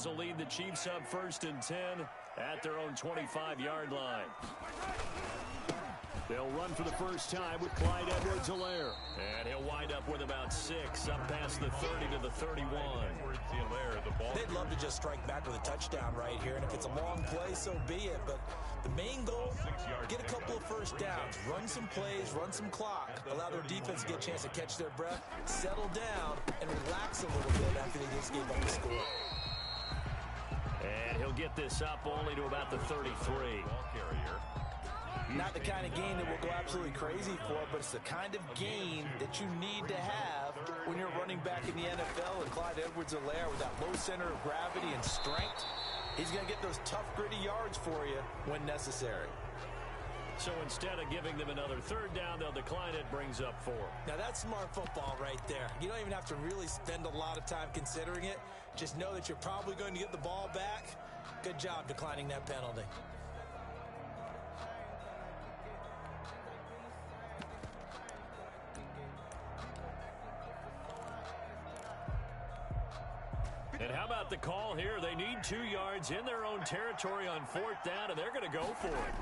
Rams will lead the Chiefs up 1st and 10 at their own 25-yard line. They'll run for the first time with Clyde Edwards-Helaire. And he'll wind up with about 6, up past the 30 to the 31. They'd love to just strike back with a touchdown right here, and if it's a long play, so be it. But the main goal, get a couple of first downs, run some plays, run some clock, allow their defense to get a chance to catch their breath, settle down, and relax a little bit after they just gave up the score. And he'll get this up only to about the 33. Not the kind of game that we'll go absolutely crazy for, but it's the kind of game that you need to have when you're running back in the NFL. And Clyde Edwards-Helaire, with that low center of gravity and strength, he's going to get those tough, gritty yards for you when necessary. So instead of giving them another 3rd down, they'll decline it, brings up 4. Now that's smart football right there. You don't even have to really spend a lot of time considering it. Just know that you're probably going to get the ball back. Good job declining that penalty. And how about the call here? They need 2 yards in their own territory on 4th down, and they're going to go for it.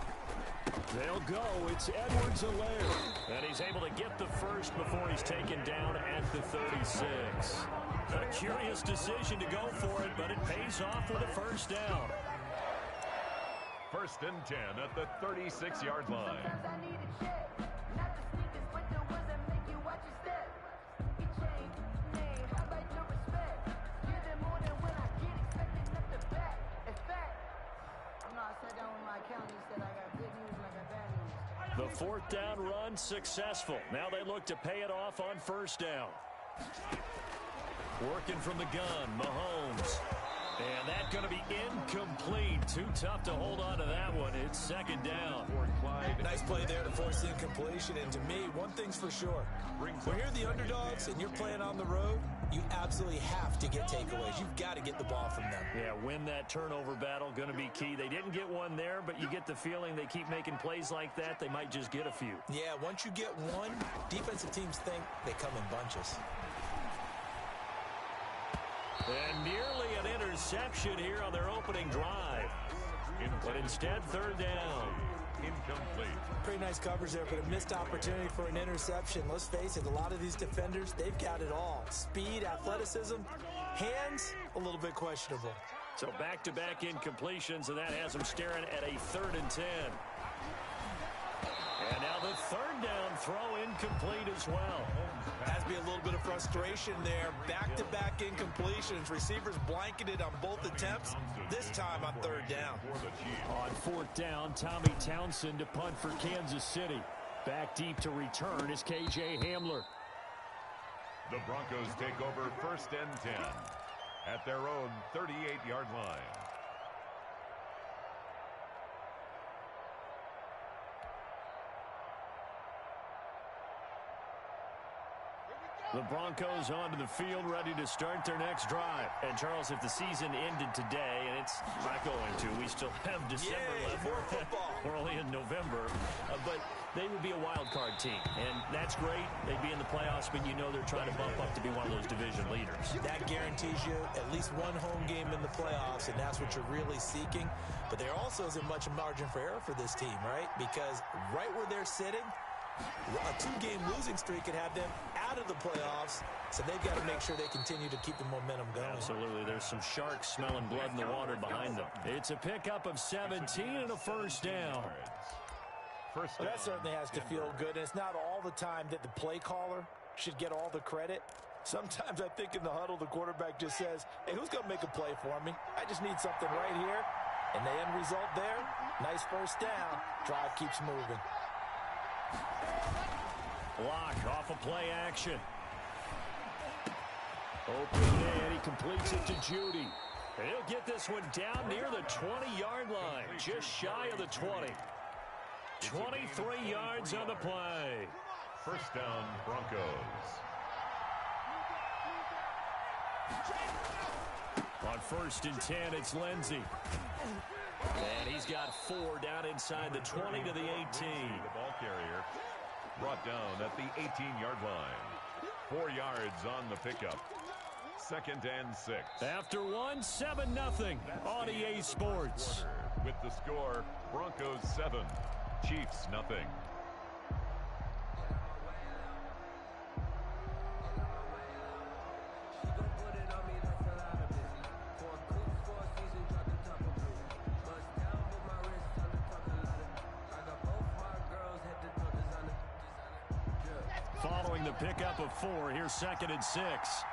They'll go. It's Edwards-Helaire. And he's able to get the first before he's taken down at the 36. A curious decision to go for it, but it pays off with a first down. 1st and 10 at the 36-yard line. The 4th down run successful. Now they look to pay it off on 1st down. Working from the gun, Mahomes. And that's going to be incomplete. Too tough to hold on to that one. It's 2nd down. Nice play there to force the incompletion. And to me, one thing's for sure. When you're the underdogs and you're playing on the road, you absolutely have to get takeaways. You've got to get the ball from them. Yeah, win that turnover battle, going to be key. They didn't get one there, but you get the feeling they keep making plays like that, they might just get a few. Yeah, once you get one, defensive teams think they come in bunches. And nearly an interception here on their opening drive. But instead, 3rd down. Incomplete. Pretty nice coverage there, but a missed opportunity for an interception. Let's face it, a lot of these defenders, they've got it all. Speed, athleticism, hands, a little bit questionable. So back-to-back incompletions, and that has them staring at a 3rd and 10. And now the 3rd down throw incomplete as well. Has to be a little bit of frustration there. Back-to-back incompletions. Receivers blanketed on both attempts, this time on 3rd down. On 4th down, Tommy Townsend to punt for Kansas City. Back deep to return is K.J. Hamler. The Broncos take over 1st and 10 at their own 38-yard line. The Broncos onto the field, ready to start their next drive. And, Charles, if the season ended today, and it's not going to, we still have December left. More football. We're only in November. But they would be a wild card team. And that's great. They'd be in the playoffs, but you know they're trying to bump up to be one of those division leaders. That guarantees you at least one home game in the playoffs, and that's what you're really seeking. But there also isn't much margin for error for this team, right? Because right where they're sitting, a 2-game losing streak could have them out of the playoffs, so they've got to make sure they continue to keep the momentum going. Absolutely. There's some sharks smelling blood in the water behind them. It's a pickup of 17 and a 1st down. Well, that certainly has to feel good, and it's not all the time that the play caller should get all the credit. Sometimes I think in the huddle, the quarterback just says, hey, who's going to make a play for me? I just need something right here. And the end result there, nice 1st down. Drive keeps moving. Lock off of play action. Open man, he completes it to Judy. And he'll get this one down near the 20-yard line, just shy of the 20. 23 yards on the play. 1st down, Broncos. On 1st and 10, it's Lindsey. And he's got 4 down inside the 20 to the 18. The ball carrier brought down at the 18-yard line. 4 yards on the pickup. 2nd and 6. After one, 7-0 on EA Sports. With the score, Broncos 7, Chiefs nothing. Following the pickup of 4, here's 2nd and 6.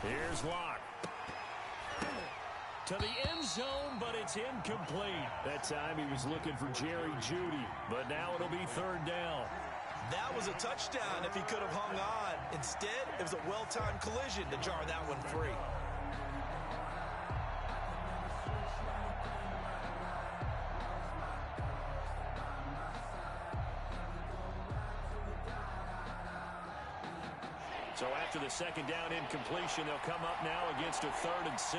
Here's Locke. To the end zone, but it's incomplete. That time he was looking for Jerry Jeudy, but now it'll be 3rd down. That was a touchdown if he could have hung on. Instead, it was a well-timed collision to jar that one free. So after the 2nd down incompletion, they'll come up now against a 3rd and 6.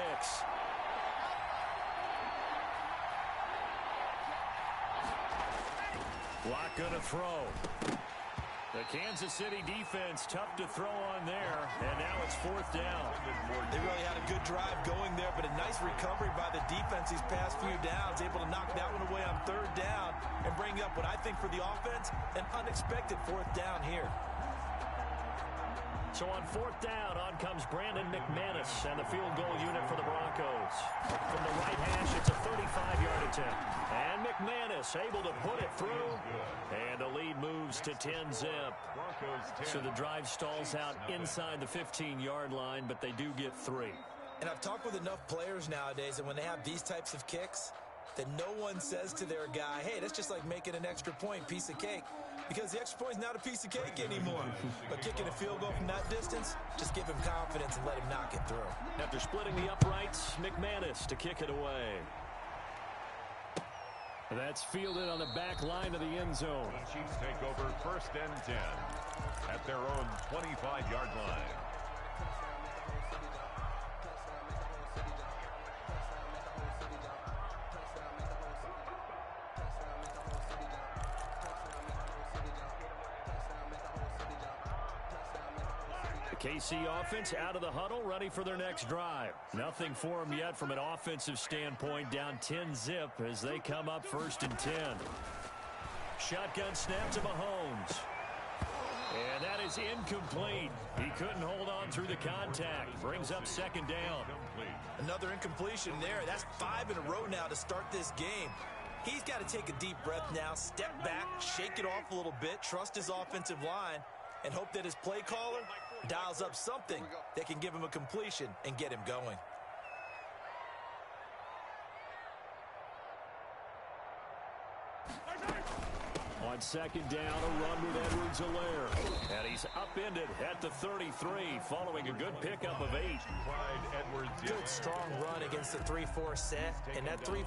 Locke gonna throw. The Kansas City defense tough to throw on there, and now it's 4th down. They really had a good drive going there, but a nice recovery by the defense these past few downs, able to knock that one away on 3rd down and bring up what I think for the offense, an unexpected 4th down here. So on 4th down, on comes Brandon McManus and the field goal unit for the Broncos. From the right hash, it's a 35-yard attempt. And McManus able to put it through. And the lead moves to 10-zip. So the drive stalls out inside the 15-yard line, but they do get 3. And I've talked with enough players nowadays, and when they have these types of kicks, that no one says to their guy, hey, that's just like making an extra point, piece of cake. Because the extra point is not a piece of cake anymore. But kicking a field goal from that distance, just give him confidence and let him knock it through. After splitting the uprights, McManus to kick it away. That's fielded on the back line of the end zone. The Chiefs take over 1st and 10 at their own 25-yard line. KC offense out of the huddle, ready for their next drive. Nothing for them yet from an offensive standpoint, down 10-zip as they come up 1st and 10. Shotgun snap to Mahomes. And that is incomplete. He couldn't hold on through the contact. Brings up 2nd down. Another incompletion there. That's 5 in a row now to start this game. He's got to take a deep breath now, step back, shake it off a little bit, trust his offensive line, and hope that his play caller dials up something that can give him a completion and get him going. On 2nd down, a run with Edwards-Helaire. And he's upended at the 33 following a good pickup of 8. Good strong run against the 3-4 set. And that 3-4,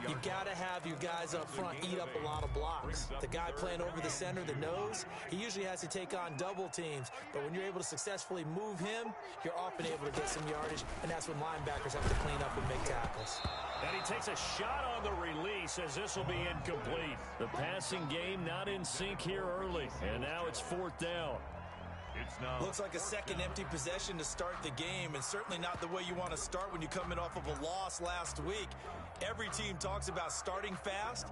you've got to have your guys up front eat up a lot of blocks. The guy playing over the center, the nose, he usually has to take on double teams. But when you're able to successfully move him, you're often able to get some yardage. And that's when linebackers have to clean up and make tackles. And he takes a shot on the release as this will be incomplete. The passing game not in sync here early. And now it's 4th down. Looks like a second empty possession to start the game, and certainly not the way you want to start when you're coming off of a loss last week. Every team talks about starting fast.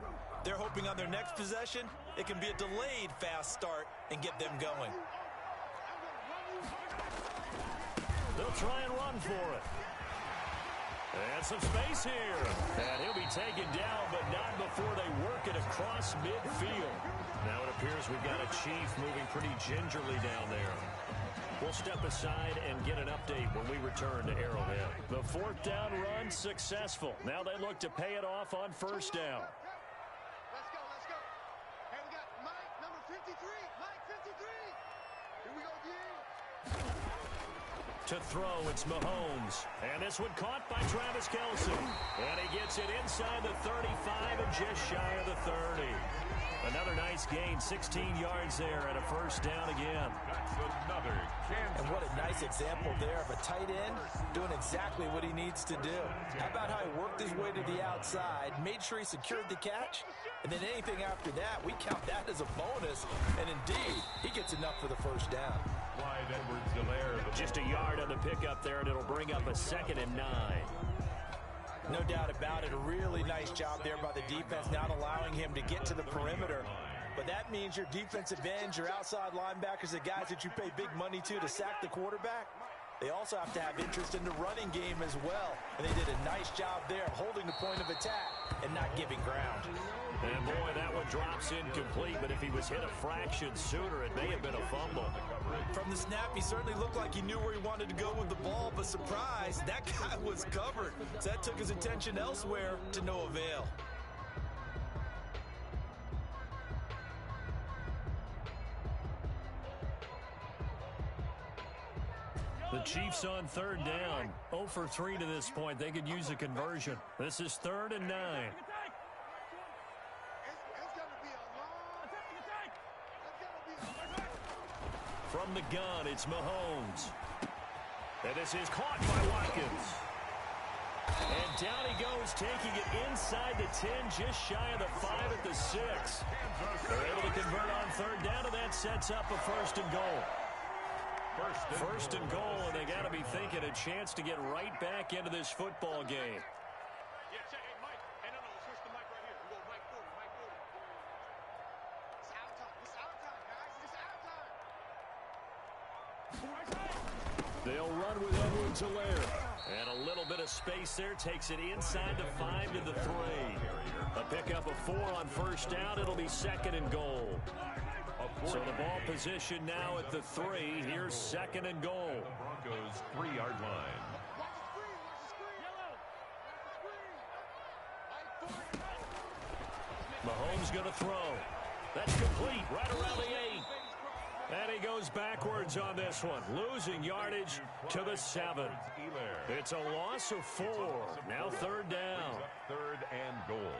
They're hoping on their next possession, it can be a delayed fast start and get them going. They'll try and run for it. And some space here. And he'll be taken down, but not before they work it across midfield. Now it appears we've got a Chief moving pretty gingerly down there. We'll step aside and get an update when we return to Arrowhead. The 4th down run successful. Now they look to pay it off on 1st down. Let's go, let's go. Hey, we got Mike, number 53. Mike, 53. Here we go again. To throw, it's Mahomes. And this one caught by Travis Kelce. And he gets it inside the 35 and just shy of the 30. Another nice gain, 16 yards there and a first down again. That's another Kansas. And what a nice example there of a tight end doing exactly what he needs to do. How about how he worked his way to the outside, made sure he secured the catch, and then anything after that, we count that as a bonus. And indeed, he gets enough for the first down. Clyde Edwards-Helaire. Just a yard on the pickup there, and it'll bring up a 2nd and 9. No doubt about it. A really nice job there by the defense, not allowing him to get to the perimeter. But that means your defensive ends, your outside linebackers, the guys that you pay big money to sack the quarterback, they also have to have interest in the running game as well. And they did a nice job there of holding the point of attack and not giving ground. And boy, that one drops incomplete, but if he was hit a fraction sooner, it may have been a fumble. From the snap, he certainly looked like he knew where he wanted to go with the ball, but surprise, that guy was covered. So that took his attention elsewhere to no avail. The Chiefs on 3rd down. 0 for 3 to this point. They could use a conversion. This is 3rd and 9. From the gun, it's Mahomes. And this is caught by Watkins. And down he goes, taking it inside the 10, just shy of the 5 at the 6. They're able to convert on 3rd down, and that sets up a 1st and goal. First and goal, and they got to be thinking a chance to get right back into this football game. They'll run with Edwards-Helaire. And a little bit of space there takes it inside the 5 to the 3. A pickup of 4 on 1st down. It'll be 2nd and goal. So the ball position now at the 3. Here's 2nd and goal. Broncos 3-yard line. Mahomes going to throw. That's complete right around the 8. And he goes backwards on this one, losing yardage to the 7. It's a loss of 4. Now 3rd down. 3rd and goal.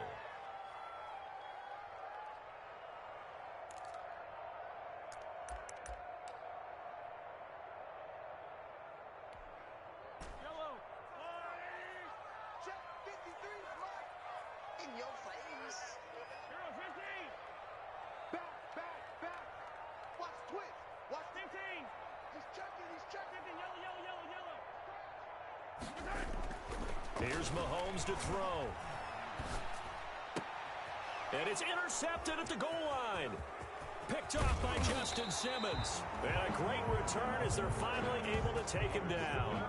Here's Mahomes to throw. And it's intercepted at the goal line. Picked off by Justin Simmons. And a great return as they're finally able to take him down.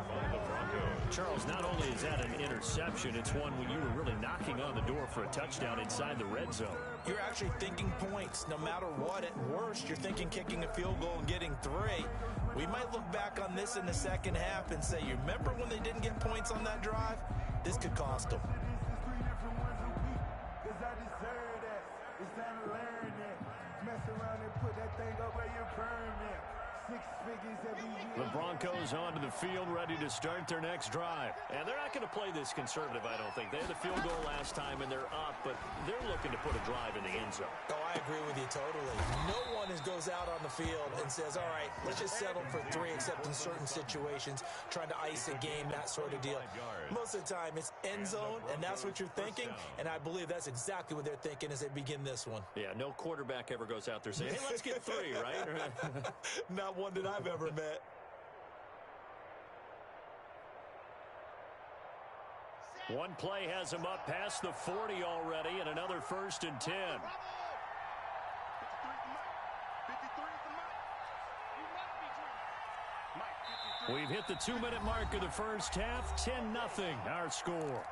Charles, not only is that an interception, it's one when you were really knocking on the door for a touchdown inside the red zone. You're actually thinking points no matter what. At worst, you're thinking kicking a field goal and getting 3. We might look back on this in the second half and say, you remember when they didn't get points on that drive? This could cost them. The Broncos onto the field, ready to start their next drive. And they're not going to play this conservative, I don't think. They had the field goal last time, and they're up, but they're looking to put a drive in the end zone. Oh, I agree with you totally. No one goes out on the field and says, all right, let's just settle for 3, except in certain situations, trying to ice a game, that sort of deal. Most of the time, it's end zone, and that's what you're thinking, and I believe that's exactly what they're thinking as they begin this one. Yeah, no quarterback ever goes out there saying, hey, let's get 3, right? Not one that I've ever met. One play has him up past the 40 already, and another 1st and 10. We've hit the 2-minute mark of the first half. 10-0 our score.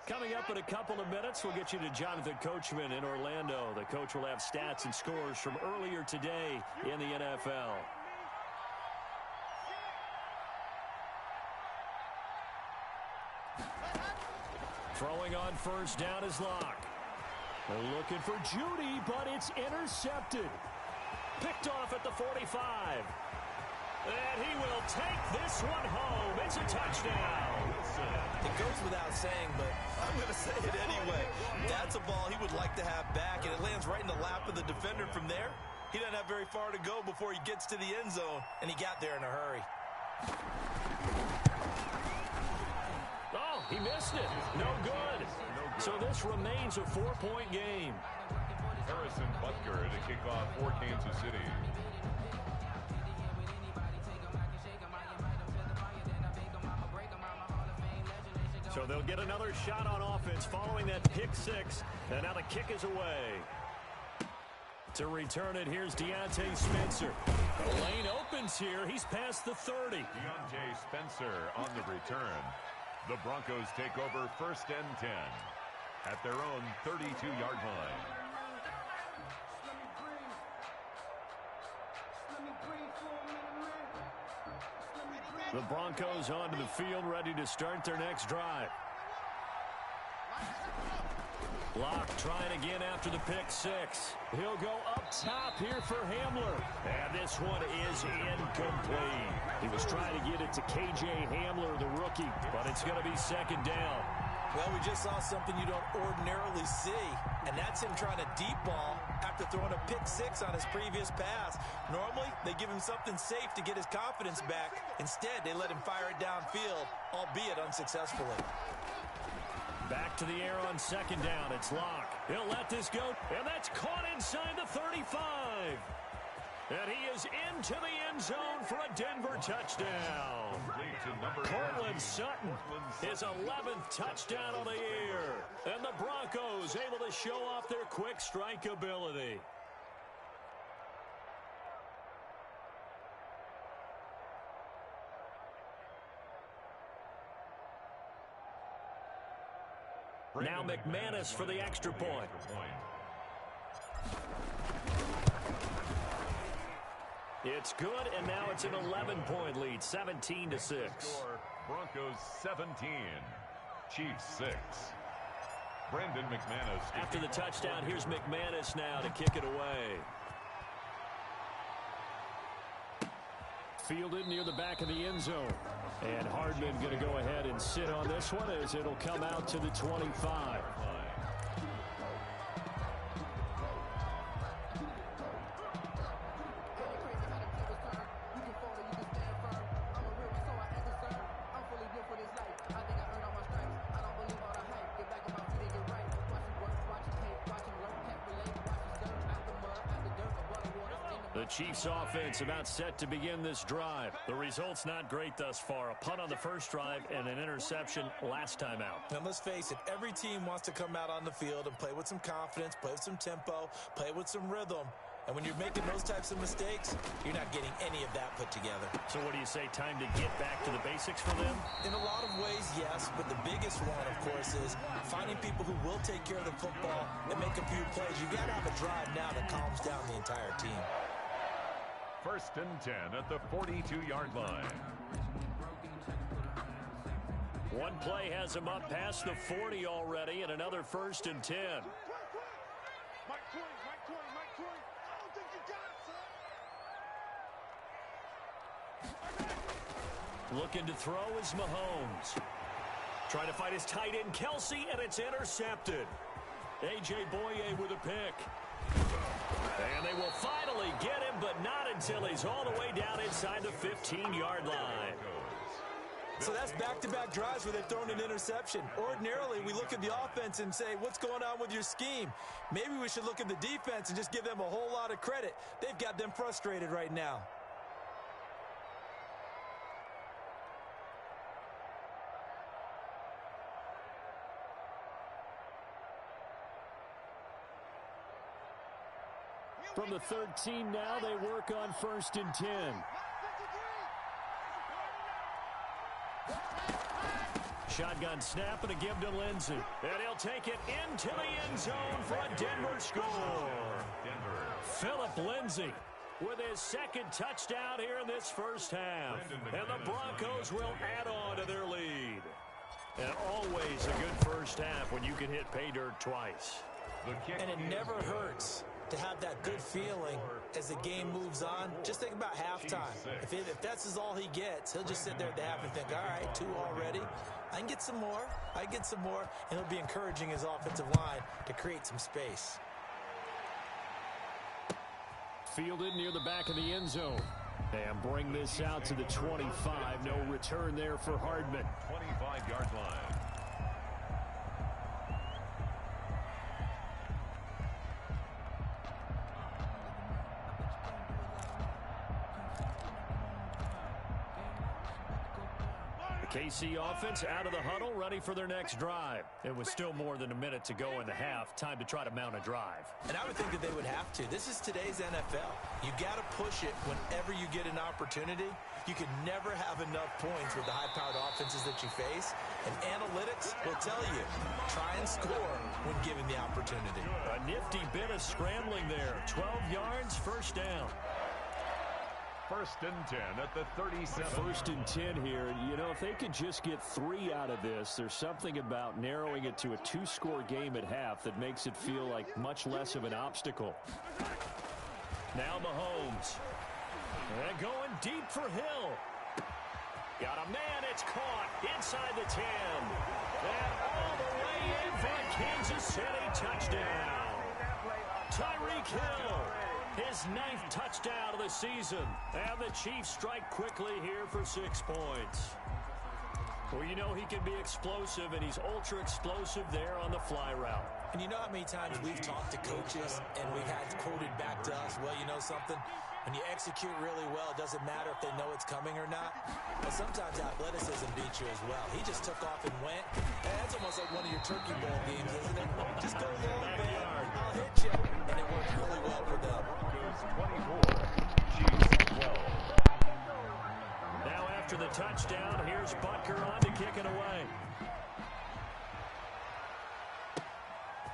Coming up in a couple of minutes, we'll get you to Jonathan Coachman in Orlando. The coach will have stats and scores from earlier today in the NFL. Throwing on first down is Locke. They're looking for Judy, but it's intercepted. Picked off at the 45. And he will take this one home. It's a touchdown. It goes without saying, but I'm going to say it anyway. That's a ball he would like to have back, and it lands right in the lap of the defender from there. He doesn't have very far to go before he gets to the end zone, and he got there in a hurry. Oh, he missed it. No good. So this remains a 4-point game. Harrison Butker to kick off for Kansas City. So they'll get another shot on offense following that pick six. And now the kick is away. To return it, here's Deontay Spencer. The lane opens here. He's past the 30. Deontay Spencer on the return. The Broncos take over first and 10 at their own 32-yard line. The Broncos onto the field, ready to start their next drive. Locke trying again after the pick six. He'll go up top here for Hamler. And this one is incomplete. He was trying to get it to K.J. Hamler, the rookie, but it's going to be second down. Well, we just saw something you don't ordinarily see, and that's him trying to deep ball after throwing a pick six on his previous pass. Normally, they give him something safe to get his confidence back. Instead, they let him fire it downfield, albeit unsuccessfully. Back to the air on second down. It's Locke. He'll let this go, and that's caught inside the 35. And he is into the end zone for a Denver touchdown. Cortland Sutton, his 11th touchdown of the year. And the Broncos able to show off their quick strike ability. Now McManus for the extra point. It's good, and now it's an 11-point lead, 17-6. Broncos 17, Chiefs 6. Brandon McManus. After the touchdown, here's McManus now to kick it away. Fielded near the back of the end zone. And Hardman going to go ahead and sit on this one as it'll come out to the 25. The Chiefs offense about set to begin this drive. The result's not great thus far. A punt on the first drive and an interception last time out. And let's face it, every team wants to come out on the field and play with some confidence, play with some tempo, play with some rhythm. And when you're making those types of mistakes, you're not getting any of that put together. So what do you say, time to get back to the basics for them? In a lot of ways, yes, but the biggest one, of course, is finding people who will take care of the football and make a few plays. You've got to have a drive now that calms down the entire team. First and 10 at the 42-yard line. One play has him up past the 40 already, and another first and 10. Mike 20. I don't think you got it, son. Looking to throw is Mahomes. Trying to fight his tight end, Kelsey, and it's intercepted. A.J. Boye with a pick. And they will finally get him, but not until he's all the way down inside the 15-yard line. So that's back-to-back drives where they've thrown an interception. Ordinarily, we look at the offense and say, what's going on with your scheme? Maybe we should look at the defense and just give them a whole lot of credit. They've got them frustrated right now. From the 13 now, they work on first and 10. Shotgun snap and a give to Lindsey. And he'll take it into the end zone for a Denver score. Philip Lindsey with his second touchdown here in this first half. And the Broncos will add on to their lead. And always a good first half when you can hit pay dirt twice. And it never hurts to have that good feeling as the game moves on. Just think about halftime. If that's all he gets, he'll just sit there at the half and think, all right, 2 already. I can get some more. I get some more. And he'll be encouraging his offensive line to create some space. Fielded near the back of the end zone. And bring this out to the 25. No return there for Hardman. 25-yard line. KC offense out of the huddle, ready for their next drive. It was still more than a minute to go in the half. Time to try to mount a drive. And I would think that they would have to. This is today's NFL. You got to push it whenever you get an opportunity. You can never have enough points with the high-powered offenses that you face. And analytics will tell you, try and score when given the opportunity. A nifty bit of scrambling there. 12 yards, first down. 1st and 10 at the 37. 1st and 10 here. You know, if they could just get 3 out of this, there's something about narrowing it to a 2-score game at half that makes it feel like much less of an obstacle. Now Mahomes. And going deep for Hill. Got a man, it's caught inside the 10. And all the way in for a Kansas City touchdown. Tyreek Hill. His 9th touchdown of the season. And the Chiefs strike quickly here for 6 points. Well, you know he can be explosive, and he's ultra-explosive there on the fly route. And you know how many times we've talked to coaches and we've had quoted back to us, well, you know something? When you execute really well, it doesn't matter if they know it's coming or not. But sometimes athleticism beats you as well. He just took off and went. And that's almost like one of your Turkey Bowl games, isn't it? Just go long, man. I'll hit you. And it worked really well for them. 24, Chiefs 12. Now after the touchdown, here's Butker on to kick it away.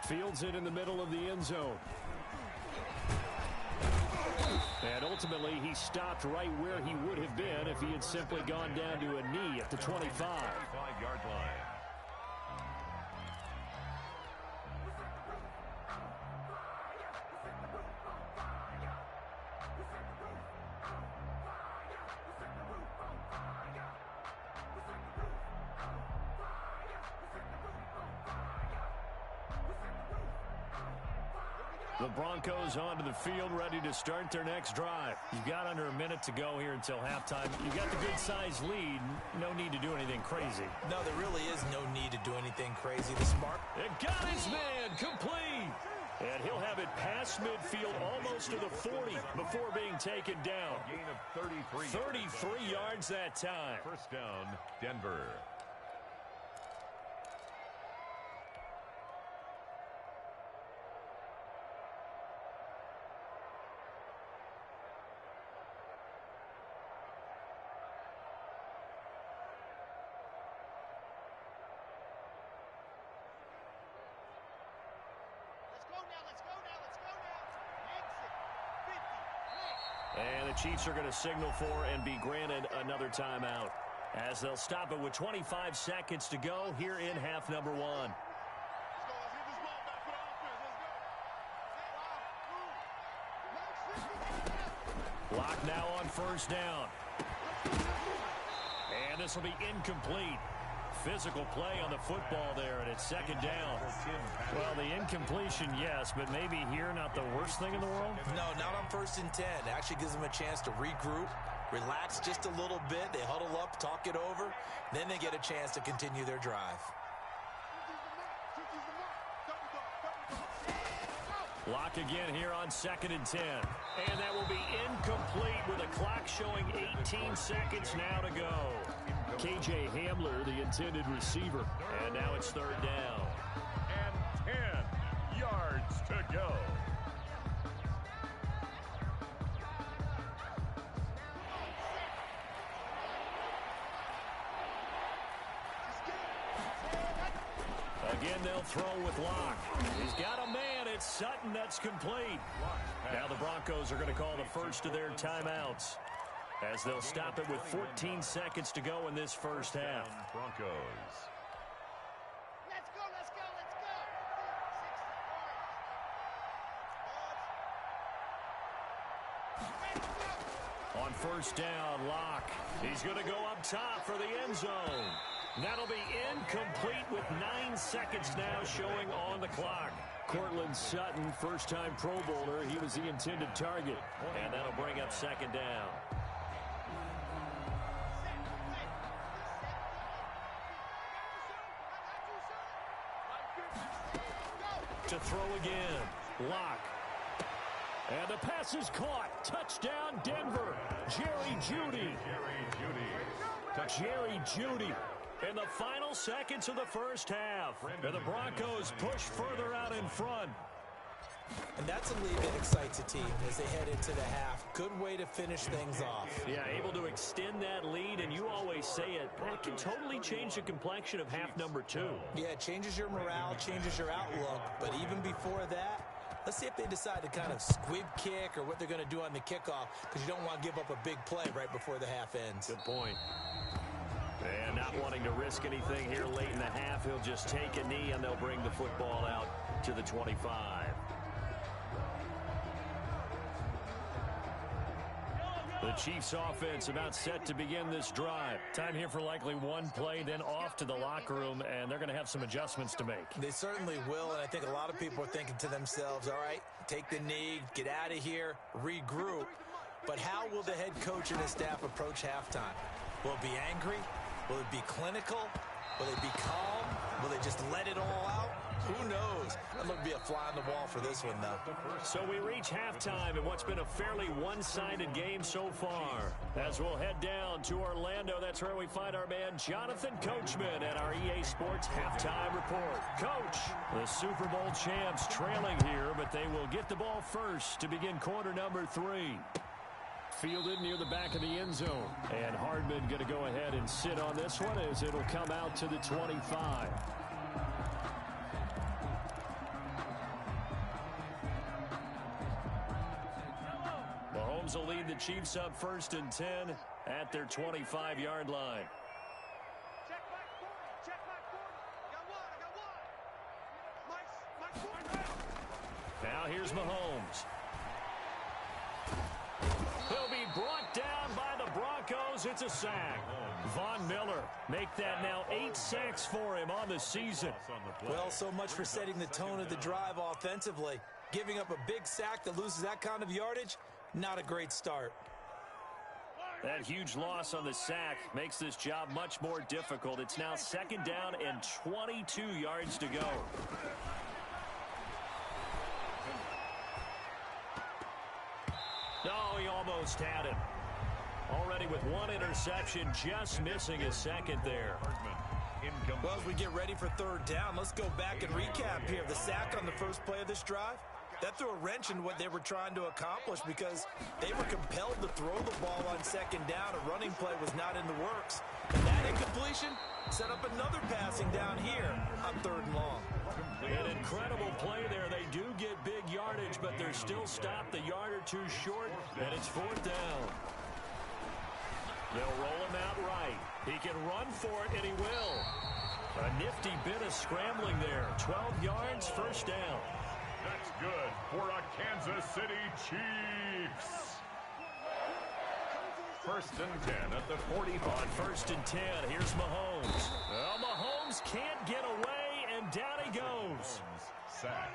Fields it in the middle of the end zone. And ultimately, he stopped right where he would have been if he had simply gone down to a knee at the 25. 5-yard line. The Broncos onto the field, ready to start their next drive. You've got under a minute to go here until halftime. You've got the good-sized lead. No need to do anything crazy. No, there really is no need to do anything crazy. The smart. It got his man complete. And he'll have it past midfield almost to the 40 before being taken down. Gain of 33. 33 yards that time. 1st down, Denver. And the Chiefs are going to signal for and be granted another timeout, as they'll stop it with 25 seconds to go here in half number 1. Lock now on 1st down. And this will be incomplete. Physical play on the football there, and it's 2nd down. Well, the incompletion, yes, but maybe here not the worst thing in the world? No, not on 1st and 10. It actually gives them a chance to regroup, relax just a little bit. They huddle up, talk it over. Then they get a chance to continue their drive. Lock again here on 2nd and 10. And that will be incomplete with a clock showing 18 seconds now to go. KJ Hamler, the intended receiver. And now it's 3rd down. And 10 yards to go. Again, they'll throw with Locke. He's got a man. It's Sutton. That's complete. Now the Broncos are going to call the first of their timeouts, as they'll stop it with 14 seconds to go in this first half. Broncos. Let's go, let's go, let's go. 6 yards. On first down, Locke. He's going to go up top for the end zone. That'll be incomplete with 9 seconds now showing on the clock. Cortland Sutton, first-time Pro Bowler. He was the intended target. And that'll bring up second down. To throw again, Locke. And the pass is caught. Touchdown, Denver. Jerry Jeudy. Jerry Jeudy in the final seconds of the first half. And the Broncos push further out in front. And that's a lead that excites a team as they head into the half. Good way to finish things off. Yeah, able to extend that lead, and you always say it, that can totally change the complexion of half number 2. Yeah, it changes your morale, changes your outlook. But even before that, let's see if they decide to kind of squib kick or what they're going to do on the kickoff, because you don't want to give up a big play right before the half ends. Good point. And not wanting to risk anything here late in the half, he'll just take a knee, and they'll bring the football out to the 25. The Chiefs offense about set to begin this drive. Time here for likely one play, then off to the locker room, and they're going to have some adjustments to make. They certainly will, and I think a lot of people are thinking to themselves, all right, take the knee, get out of here, regroup. But how will the head coach and his staff approach halftime? Will it be angry? Will it be clinical? Will they be calm? Will they just let it all out? Who knows? That would be a fly on the wall for this one, though. So we reach halftime in what's been a fairly one-sided game so far. As we'll head down to Orlando, that's where we find our man Jonathan Coachman at our EA Sports Halftime Report. Coach, the Super Bowl champs trailing here, but they will get the ball first to begin quarter number 3. Fielded near the back of the end zone. And Hardman going to go ahead and sit on this one as it'll come out to the 25. Mahomes will lead the Chiefs up first and 10 at their 25-yard line. Check my corner. I got one. Now here's Mahomes. He'll be brought down by the Broncos. It's a sack. Von Miller make that now 8 sacks for him on the season. Well, so much for setting the tone of the drive offensively. Giving up a big sack that loses that kind of yardage, not a great start. That huge loss on the sack makes this job much more difficult. It's now second down and 22 yards to go. No, he almost had it. Already with one interception, just missing a second there. Well, as we get ready for third down, let's go back and recap here. The sack on the first play of this drive, that threw a wrench in what they were trying to accomplish because they were compelled to throw the ball on second down. A running play was not in the works. And that incompletion set up another passing down here on third and long. An incredible play there. They do get big yardage, but they're still stopped a yard or two short, and it's fourth down. They'll roll him out right. He can run for it, and he will. A nifty bit of scrambling there. 12 yards, first down. That's good for a Kansas City Chiefs. First and 10 at the 45. On first and 10, here's Mahomes. Well, Mahomes can't get away, and down he goes. Sack.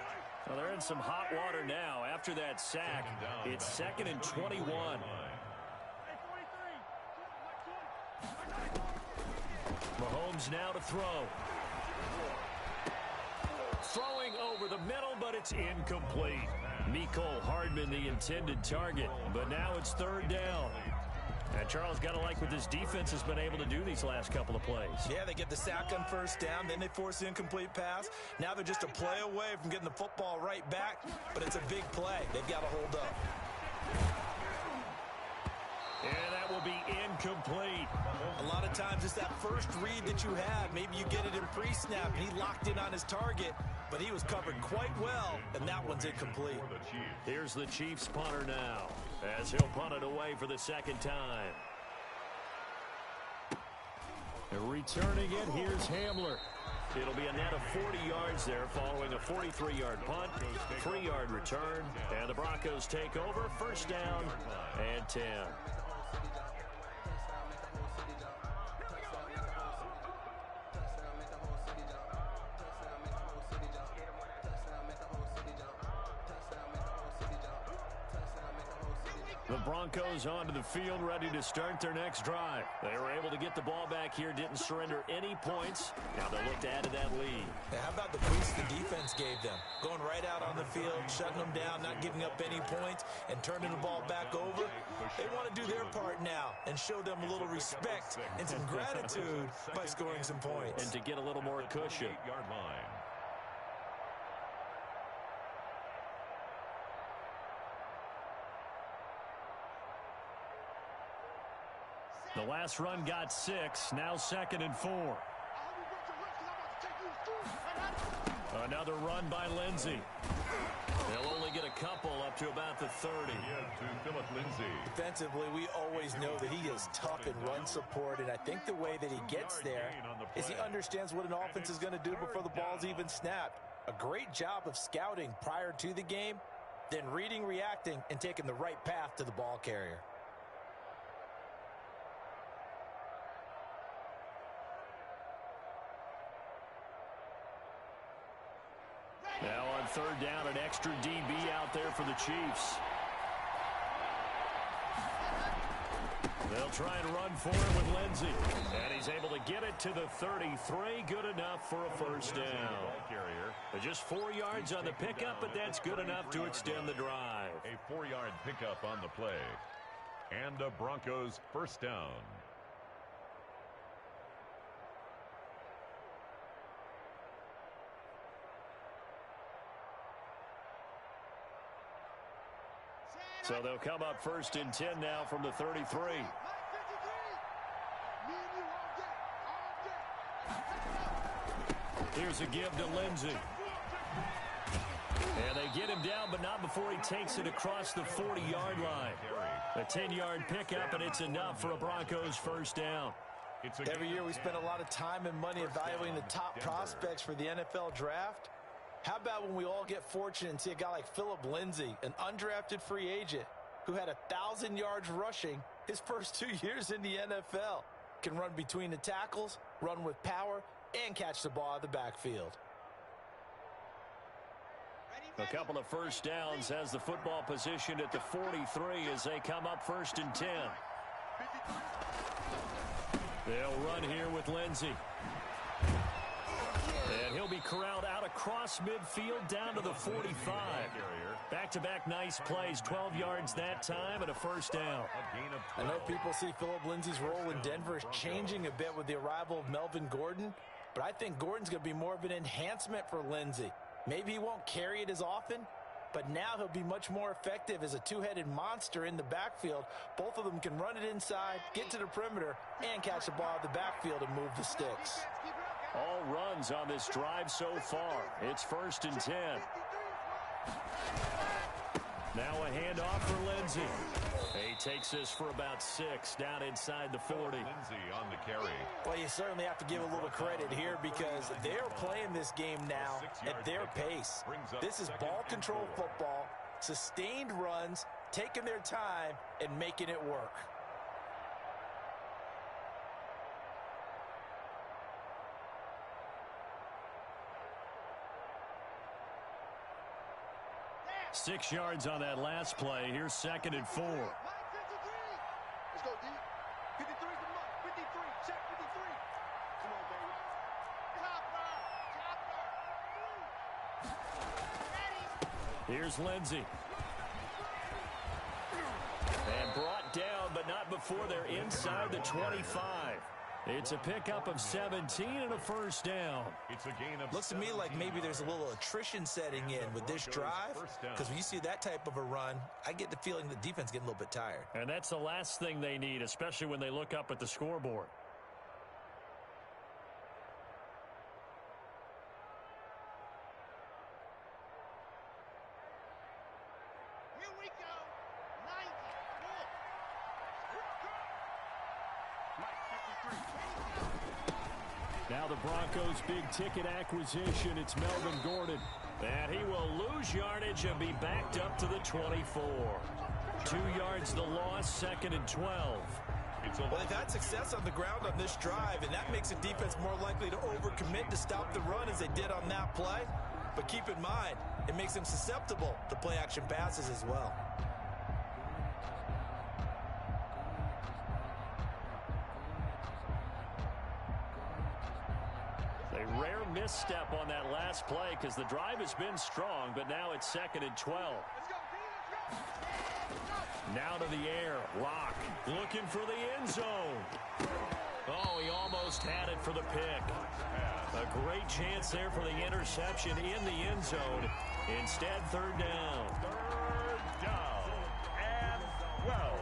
Well, they're in some hot water now. After that sack, it's second and 21. Mahomes now to throw. Throwing over the middle, but it's incomplete. Mecole Hardman, the intended target, but now it's third down. And Charles, got to like what this defense has been able to do these last couple of plays. Yeah, they get the sack on first down, then they force the incomplete pass. Now they're just a play away from getting the football right back, but it's a big play. They've got to hold up. And that will be incomplete. A lot of of times it's that first read that you have. Maybe you get it in pre-snap, and he locked in on his target, but he was covered quite well, and that one's incomplete. Here's the Chiefs punter now, as he'll punt it away for the second time. Returning it, here's Hamler. It'll be a net of 40 yards there following a 43-yard punt, 3-yard return, and the Broncos take over, first down and 10. The Broncos onto the field, ready to start their next drive. They were able to get the ball back here, didn't surrender any points. Now they look to add to that lead. How about the boost the defense gave them? Going right out on the field, shutting them down, not giving up any points, and turning the ball back over. They want to do their part now and show them a little respect and some gratitude by scoring some points. And to get a little more cushion. 8-yard line. The last run got 6, now 2nd and 4. Another run by Lindsey. They'll only get a couple up to about the 30. To Philip Lindsay. Defensively, we always know that he is tough in run support, and I think the way that he gets there is he understands what an offense is going to do before the ball's even snapped. A great job of scouting prior to the game, then reading, reacting, and taking the right path to the ball carrier. Now on third down, an extra DB out there for the Chiefs. They'll try and run for it with Lindsey. And he's able to get it to the 33. Good enough for a first down. Just 4 yards on the pickup, but that's good enough to extend the drive. A 4-yard pickup on the play. And a Broncos first down. So they'll come up first and 10 now from the 33. Here's a give to Lindsey. And they get him down, but not before he takes it across the 40-yard line. A 10-yard pickup, and it's enough for a Broncos first down. Every year we spend a lot of time and money evaluating the top prospects for the NFL draft. How about when we all get fortunate and see a guy like Philip Lindsay, an undrafted free agent who had 1,000 yards rushing his first 2 years in the NFL. Can run between the tackles, run with power, and catch the ball out of the backfield. A couple of first downs has the football positioned at the 43 as they come up first and 10. They'll run here with Lindsey. And he'll be corralled out across midfield down to the 45. Back-to-back nice plays, 12 yards that time and a first down. I know people see Philip Lindsay's role in Denver is changing a bit with the arrival of Melvin Gordon, but I think Gordon's going to be more of an enhancement for Lindsay. Maybe he won't carry it as often, but now he'll be much more effective as a two-headed monster in the backfield. Both of them can run it inside, get to the perimeter, and catch the ball out of the backfield and move the sticks. All runs on this drive so far. It's first and 10. Now a handoff for Lindsey. He takes this for about 6 down inside the 40. Lindsey on the carry. Well, you certainly have to give a little credit here because they're playing this game now at their pace. This is ball control football, sustained runs, taking their time, and making it work. Six yards on that last play. Here's second and 4. Let's go, D. 53 to the mark. 53. Check 53. Come on, baby. Chopper. Here's Lindsey. And brought down, but not before they're inside the 25. It's a pickup of 17 and a first down. It's a gain of Looks to me like maybe there's a little attrition setting in with this drive, because when you see that type of a run, I get the feeling the defense getting a little bit tired. And that's the last thing they need, especially when they look up at the scoreboard. Now the Broncos' big-ticket acquisition, it's Melvin Gordon. And he will lose yardage and be backed up to the 24. 2 yards the loss, 2nd and 12. Well, they've had success on the ground on this drive, and that makes the defense more likely to overcommit to stop the run as they did on that play. But keep in mind, it makes them susceptible to play-action passes as well. A rare misstep on that last play because the drive has been strong, but now it's 2nd and 12. Now to the air. Lock looking for the end zone. Oh, he almost had it for the pick. A great chance there for the interception in the end zone. Instead, 3rd down. 3rd down and 12.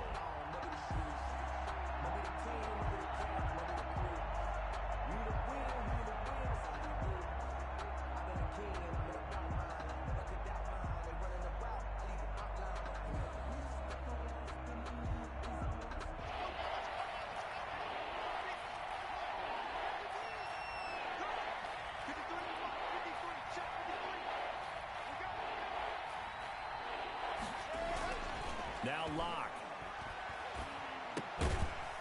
Now Lock.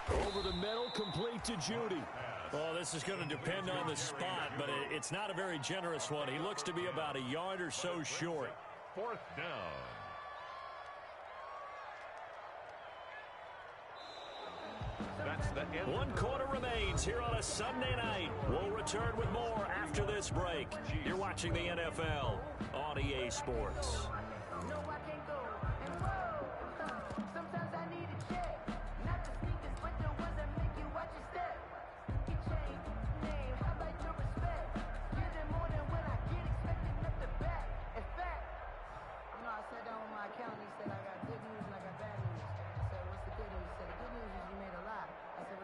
Over the middle, complete to Judy. Well, this is going to depend on the spot, but it's not a very generous one. He looks to be about a yard or so short. 4th down. That's the end. 1 quarter remains here on a Sunday night. We'll return with more after this break. You're watching the NFL on EA Sports.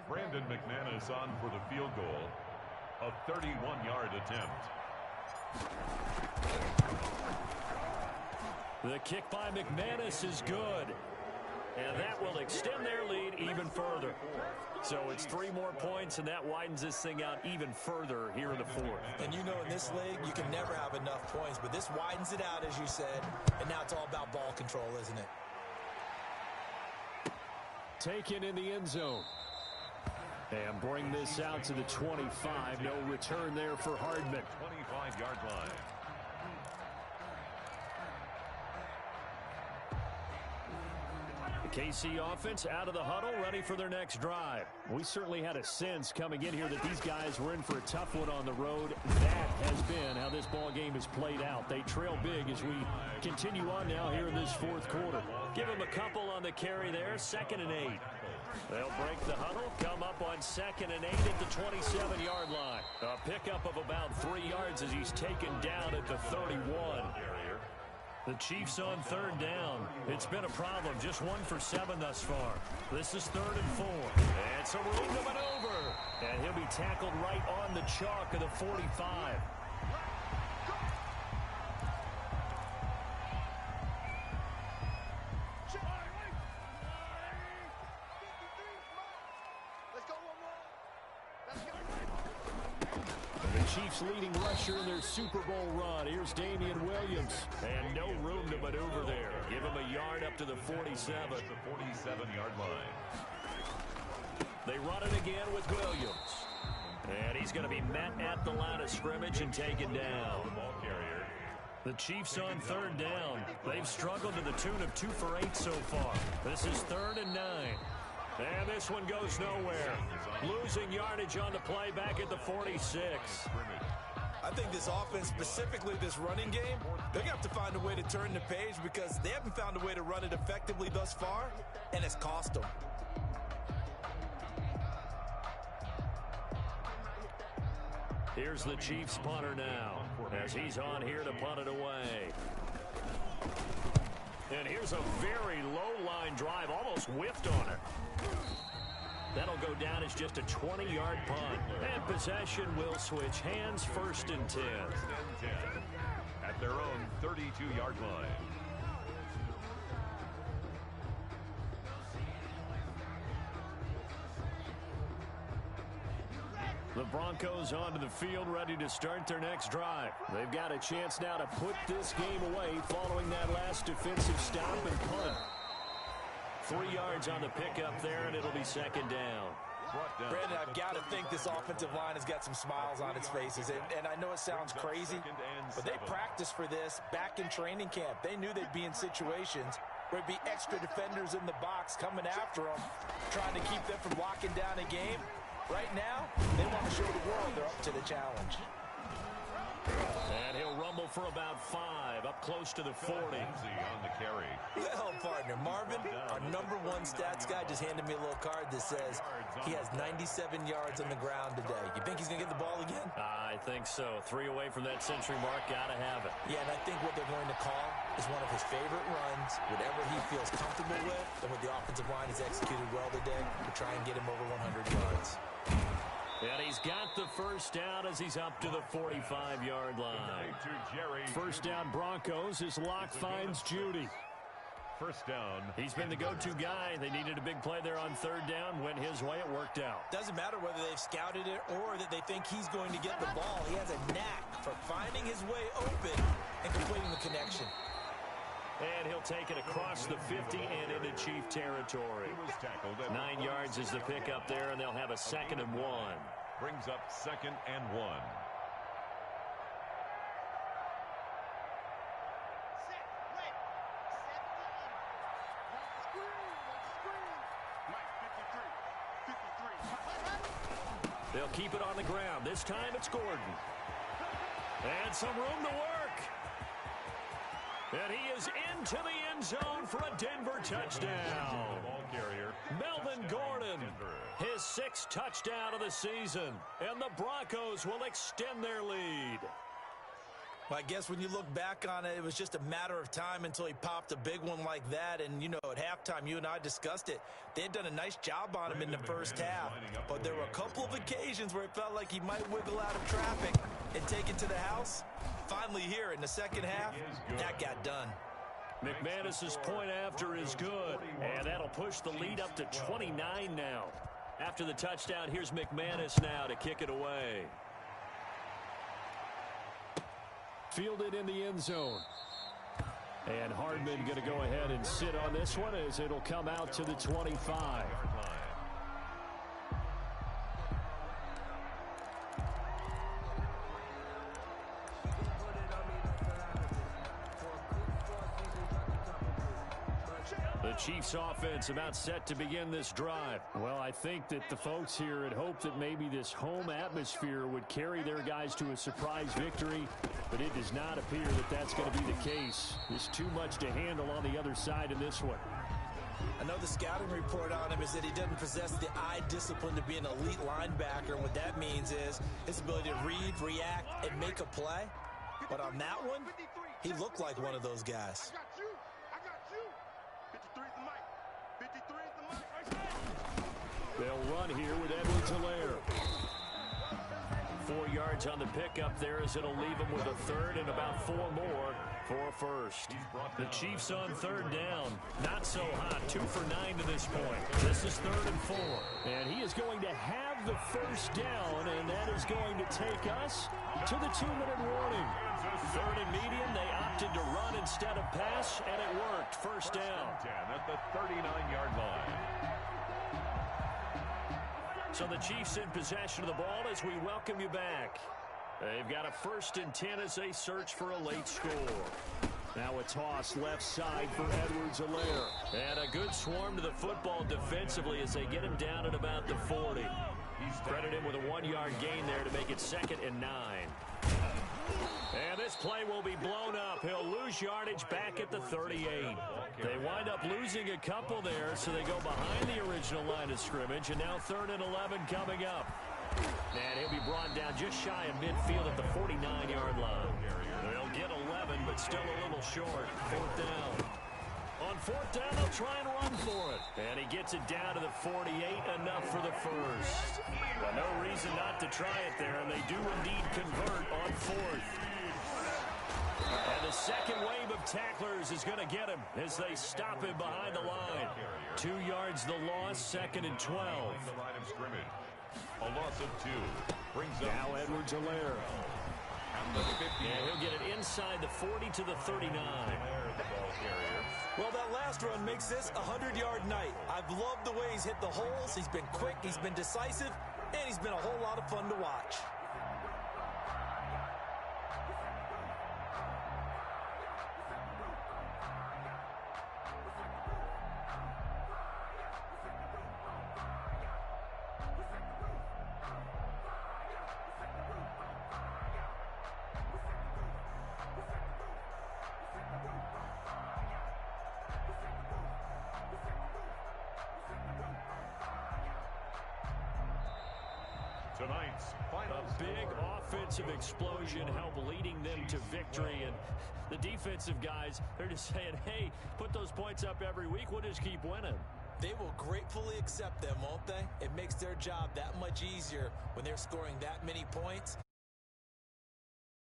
Brandon McManus on for the field goal. A 31-yard attempt. The kick by McManus is good. And that will extend their lead even further. So it's 3 more points, and that widens this thing out even further here in the 4th. And you know in this league, you can never have enough points, but this widens it out, as you said. And now it's all about ball control, isn't it? Taken in the end zone. And bring this out to the 25. No return there for Hardman. 25-yard line. The KC offense out of the huddle, ready for their next drive. We certainly had a sense coming in here that these guys were in for a tough one on the road. That has been how this ball game has played out. They trail big as we continue on now here in this 4th quarter. Give them a couple on the carry there, 2nd and 8. They'll break the huddle, come up on 2nd and 8 at the 27-yard line. A pickup of about 3 yards as he's taken down at the 31. The Chiefs on 3rd down. It's been a problem, just 1 for 7 thus far. This is 3rd and 4. And some room to maneuver. And he'll be tackled right on the chalk of the 45. Chiefs leading rusher in their Super Bowl run. Here's Damian Williams. And no room to maneuver there. Give him a yard up to the 47. The 47-yard line. They run it again with Williams. And he's going to be met at the line of scrimmage and taken down. Ball carrier. The Chiefs on 3rd down. They've struggled to the tune of 2 for 8 so far. This is 3rd and 9. And this one goes nowhere. Losing yardage on the play back at the 46. I think this offense, specifically this running game, they're going to have to find a way to turn the page because they haven't found a way to run it effectively thus far, and it's cost them. Here's the Chiefs punter now as he's on here to punt it away. And here's a very low-line drive, almost whiffed on it. That'll go down as just a 20-yard punt. And possession will switch hands, 1st and 10. At their own 32-yard line. The Broncos onto the field, ready to start their next drive. They've got a chance now to put this game away following that last defensive stop and punt. 3 yards on the pickup there, and it'll be second down. Brandon, I've got to think this offensive line has got some smiles on its faces. And I know it sounds crazy, but they practiced for this back in training camp. They knew they'd be in situations where there'd be extra defenders in the box coming after them, trying to keep them from locking down a game. Right now, they want to show the world they're up to the challenge. And he'll rumble for about 5, up close to the 40. On the carry. Well, partner, Marvin, our #1 stats guy, just handed me a little card that says he has 97 yards on the ground today. You think he's going to get the ball again? I think so. 3 away from that century mark. Got to have it. Yeah, and I think what they're going to call is one of his favorite runs, whatever he feels comfortable with, and what the offensive line has executed well today to try and get him over 100 yards. And he's got the first down as he's up to the 45-yard line. First down Broncos as Locke finds Judy. First down. He's been the go-to guy. They needed a big play there on 3rd down. Went his way. It worked out. Doesn't matter whether they've scouted it or that they think he's going to get the ball. He has a knack for finding his way open and completing the connection. And he'll take it across the 50 and into Chief territory. 9 yards is the pickup there, and they'll have a 2nd and 1. Brings up 2nd and 1. They'll keep it on the ground. This time it's Gordon. And some room to work. And he is into the end zone for a Denver touchdown. Melvin Gordon, his 6th touchdown of the season. And the Broncos will extend their lead. Well, I guess when you look back on it, it was just a matter of time until he popped a big one like that. And, you know, at halftime, you and I discussed it. They had done a nice job on him in the first half. But there were a couple of occasions where it felt like he might wiggle out of traffic and take it to the house. Finally here in the second half, that got done. McManus's point after is good. And that'll push the lead up to 29 now. After the touchdown, here's McManus now to kick it away. Fielded in the end zone. And Hardman going to go ahead and sit on this one as it'll come out to the 25. The Chiefs offense about set to begin this drive. Well, I think that the folks here had hoped that maybe this home atmosphere would carry their guys to a surprise victory, but it does not appear that that's going to be the case. There's too much to handle on the other side in this one. I know the scouting report on him is that he doesn't possess the eye discipline to be an elite linebacker, and what that means is his ability to read, react, and make a play. But on that one, he looked like one of those guys. They'll run here with Edwards-Helaire. 4 yards on the pickup there as it'll leave them with a 3rd and about 4 more for a 1st. The Chiefs on 3rd down. Not so hot. 2 for 9 to this point. This is 3rd and 4. And he is going to have the 1st down, and that is going to take us to the 2-minute warning. 3rd and medium. They opted to run instead of pass, and it worked. 1st down. At the 39-yard line. So the Chiefs in possession of the ball as we welcome you back. They've got a 1st and 10 as they search for a late score. Now a toss left side for Edwards-Helaire. And a good swarm to the football defensively as they get him down at about the 40. Credit him with a 1-yard gain there to make it 2nd and 9. And this play will be blown up. He'll lose yardage back at the 38. They wind up losing a couple there, so they go behind the original line of scrimmage, and now 3rd and 11 coming up. And he'll be brought down just shy of midfield at the 49-yard line. They'll get 11, but still a little short. 4th down. On 4th down, they'll try and run for it. And he gets it down to the 48, enough for the 1st. But no reason not to try it there, and they do indeed convert on 4th. And the second wave of tacklers is going to get him as they stop him behind the line. 2 yards the loss, 2nd and 12. A loss of 2 brings up now Edwards-Helaire. at the 50. And he'll get it inside the 40 to the 39. The ball carrier. Well, that last run makes this a 100-yard night. I've loved the way he's hit the holes. He's been quick, he's been decisive, and he's been a whole lot of fun to watch. Tonight's final Big offensive explosion helped leading them to victory. And the defensive guys, they're just saying, hey, put those points up every week. We'll just keep winning. They will gratefully accept them, won't they? It makes their job that much easier when they're scoring that many points.